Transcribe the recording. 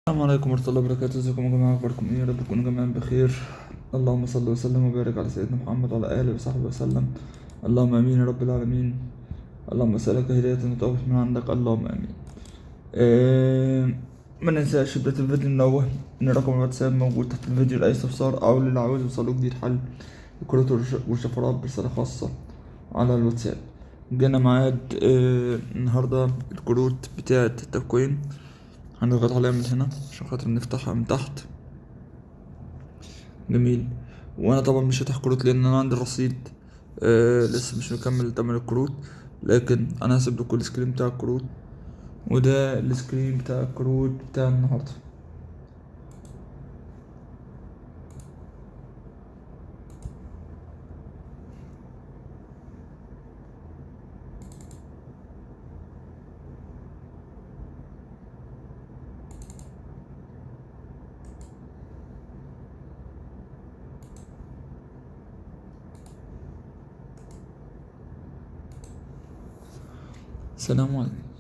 السلام عليكم ورحمة الله وبركاته. ازيكم يا جماعة؟ اخباركم ايه؟ يا رب تكونوا جميعا بخير. اللهم صل وسلم وبارك على سيدنا محمد وعلى آله وصحبه وسلم. اللهم امين يا رب العالمين. اللهم اسألك هداية وتوفيق من عندك، اللهم امين. ما ننساش بداية الفيديو ننوه ان رقم الواتساب موجود تحت الفيديو لأي استفسار او للي عاوز يوصله جديد حل الكروت والشفرات برسالة خاصة على الواتساب. جينا ميعاد النهاردة الكروت بتاعة التكوين، هنضغط عليها من هنا عشان خاطر نفتحها من تحت. جميل. وانا طبعا مش هفتح كروت لان انا عندي الرصيد لسه مش مكمل تمن الكروت، لكن انا هسيب لكم السكرين بتاع الكروت، وده السكرين بتاع الكروت بتاع النهارده. سلام عليكم.